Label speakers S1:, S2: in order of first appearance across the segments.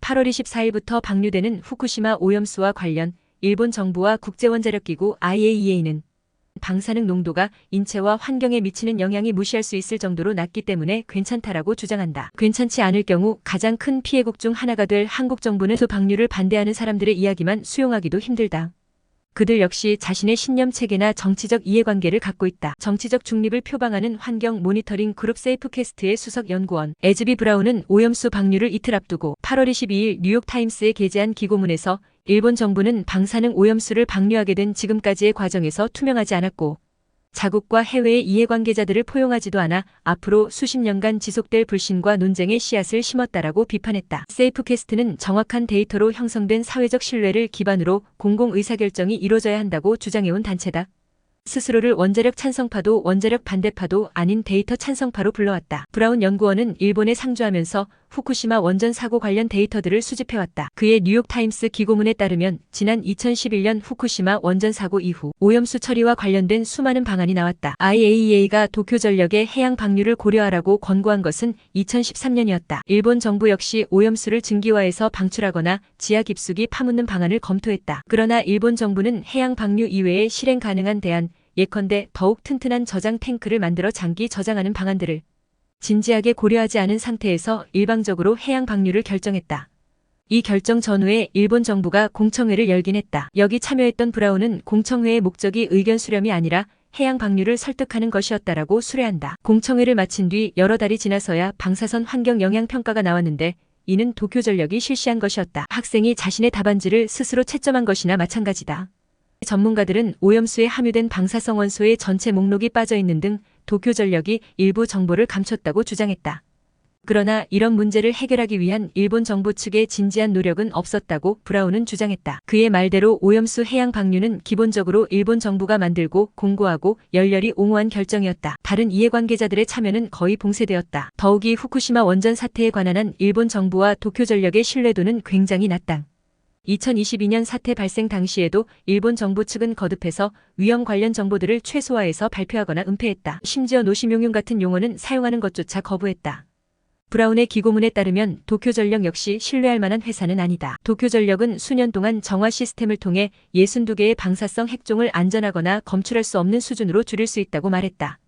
S1: 8월 24일부터 방류되는 후쿠시마 오염수와 관련 일본 정부와 국제원자력기구 IAEA는 방사능 농도가 인체와 환경에 미치는 영향이 무시할 수 있을 정도로 낮기 때문에 괜찮다라고 주장한다. 괜찮지 않을 경우 가장 큰 피해국 중 하나가 될 한국 정부는 수 방류를 반대하는 사람들의 이야기만 수용하기도 힘들다. 그들 역시 자신의 신념 체계나 정치적 이해관계를 갖고 있다. 정치적 중립을 표방하는 환경 모니터링 그룹 세이프캐스트의 수석 연구원 에즈비 브라운은 오염수 방류를 이틀 앞두고 8월 22일 뉴욕타임스에 게재한 기고문에서 일본 정부는 방사능 오염수를 방류하게 된 지금까지의 과정에서 투명하지 않았고 자국과 해외의 이해관계자들을 포용하지도 않아 앞으로 수십 년간 지속될 불신과 논쟁의 씨앗을 심었다라고 비판했다. 세이프캐스트는 정확한 데이터로 형성된 사회적 신뢰를 기반으로 공공의사결정이 이루어져야 한다고 주장해온 단체다. 스스로를 원자력 찬성파도 원자력 반대파도 아닌 데이터 찬성파로 불러왔다. 브라운 연구원은 일본에 상주하면서 후쿠시마 원전 사고 관련 데이터들을 수집해왔다. 그의 뉴욕타임스 기고문에 따르면 지난 2011년 후쿠시마 원전 사고 이후 오염수 처리와 관련된 수많은 방안이 나왔다. IAEA가 도쿄전력의 해양 방류를 고려하라고 권고한 것은 2013년이었다. 일본 정부 역시 오염수를 증기화해서 방출하거나 지하 깊숙이 파묻는 방안을 검토했다. 그러나 일본 정부는 해양 방류 이외에 실행 가능한 대안, 예컨대 더욱 튼튼한 저장 탱크를 만들어 장기 저장하는 방안들을 진지하게 고려하지 않은 상태에서 일방적으로 해양 방류를 결정했다. 이 결정 전후에 일본 정부가 공청회를 열긴 했다. 여기 참여했던 브라운은 공청회의 목적이 의견 수렴이 아니라 해양 방류를 설득하는 것이었다라고 수뢰한다. 공청회를 마친 뒤 여러 달이 지나서야 방사선 환경 영향 평가가 나왔는데 이는 도쿄전력이 실시한 것이었다. 학생이 자신의 답안지를 스스로 채점한 것이나 마찬가지다. 전문가들은 오염수에 함유된 방사성 원소의 전체 목록이 빠져있는 등 도쿄전력이 일부 정보를 감췄다고 주장했다. 그러나 이런 문제를 해결하기 위한 일본 정부 측의 진지한 노력은 없었다고 브라운은 주장했다. 그의 말대로 오염수 해양 방류는 기본적으로 일본 정부가 만들고 공고하고 열렬히 옹호한 결정이었다. 다른 이해관계자들의 참여는 거의 봉쇄되었다. 더욱이 후쿠시마 원전 사태에 관한 한 일본 정부와 도쿄전력의 신뢰도는 굉장히 낮다. 2022년 사태 발생 당시에도 일본 정부 측은 거듭해서 위험 관련 정보들을 최소화해서 발표하거나 은폐했다. 심지어 노심용융 같은 용어는 사용하는 것조차 거부했다. 브라운의 기고문에 따르면 도쿄전력 역시 신뢰할 만한 회사는 아니다. 도쿄전력은 수년 동안 정화 시스템을 통해 62개의 방사성 핵종을 안전하거나 검출할 수 없는 수준으로 줄일 수 있다고 말했다.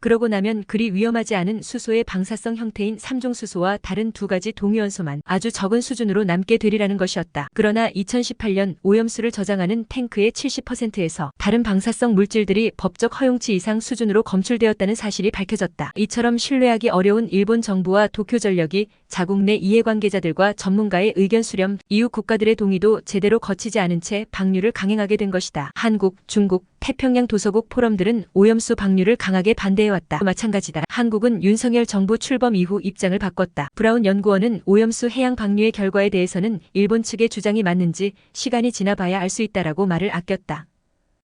S1: 그러고 나면 그리 위험하지 않은 수소의 방사성 형태인 3종 수소와 다른 2가지 동위원소만 아주 적은 수준으로 남게 되리라는 것이었다. 그러나 2018년 오염수를 저장하는 탱크의 70%에서 다른 방사성 물질들이 법적 허용치 이상 수준으로 검출되었다는 사실이 밝혀졌다. 이처럼 신뢰하기 어려운 일본 정부와 도쿄전력이 자국 내 이해관계자들과 전문가의 의견 수렴, 이웃 국가들의 동의도 제대로 거치지 않은 채 방류를 강행하게 된 것이다. 한국, 중국, 태평양 도서국 포럼들은 오염수 방류를 강하게 반대해왔다. 마찬가지다. 한국은 윤석열 정부 출범 이후 입장을 바꿨다. 브라운 연구원은 오염수 해양 방류의 결과에 대해서는 일본 측의 주장이 맞는지 시간이 지나봐야 알 수 있다라고 말을 아꼈다.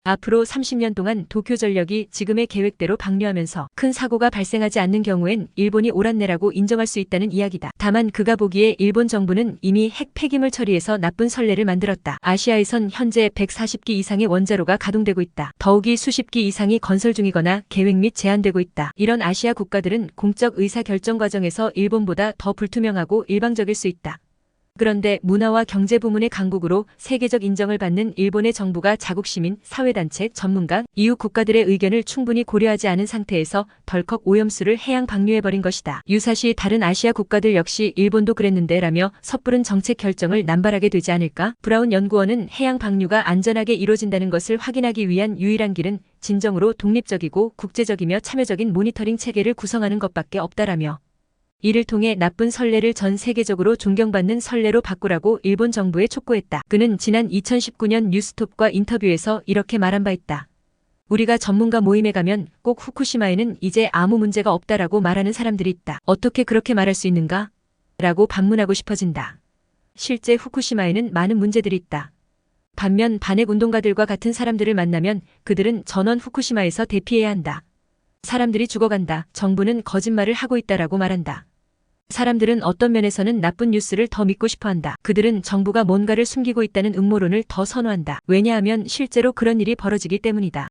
S1: 앞으로 30년 동안 도쿄전력이 지금의 계획대로 방류하면서 큰 사고가 발생하지 않는 경우엔 일본이 옳았네라고 인정할 수 있다는 이야기다. 다만 그가 보기에 일본 정부는 이미 핵 폐기물 처리에서 나쁜 선례를 만들었다. 아시아에선 현재 140기 이상의 원자로가 가동되고 있다. 더욱이 수십 기 이상이 건설 중이거나 계획 및 제한되고 있다. 이런 아시아 국가들은 공적 의사결정 과정에서 일본보다 더 불투명하고 일방적일 수 있다. 그런데 문화와 경제 부문의 강국으로 세계적 인정을 받는 일본의 정부가 자국 시민, 사회단체, 전문가, 이웃 국가들의 의견을 충분히 고려하지 않은 상태에서 덜컥 오염수를 해양 방류해버린 것이다. 유사시 다른 아시아 국가들 역시 일본도 그랬는데 라며 섣부른 정책 결정을 남발하게 되지 않을까? 브라운 연구원은 해양 방류가 안전하게 이루어진다는 것을 확인하기 위한 유일한 길은 진정으로 독립적이고 국제적이며 참여적인 모니터링 체계를 구성하는 것밖에 없다라며 이를 통해 나쁜 선례를 전 세계적으로 존경받는 선례로 바꾸라고 일본 정부에 촉구했다. 그는 지난 2019년 뉴스톱과 인터뷰에서 이렇게 말한 바 있다. 우리가 전문가 모임에 가면 꼭 후쿠시마에는 이제 아무 문제가 없다라고 말하는 사람들이 있다. 어떻게 그렇게 말할 수 있는가? 라고 반문하고 싶어진다. 실제 후쿠시마에는 많은 문제들이 있다. 반면 반핵 운동가들과 같은 사람들을 만나면 그들은 전원 후쿠시마에서 대피해야 한다. 사람들이 죽어간다. 정부는 거짓말을 하고 있다라고 말한다. 사람들은 어떤 면에서는 나쁜 뉴스를 더 믿고 싶어한다. 그들은 정부가 뭔가를 숨기고 있다는 음모론을 더 선호한다. 왜냐하면 실제로 그런 일이 벌어지기 때문이다.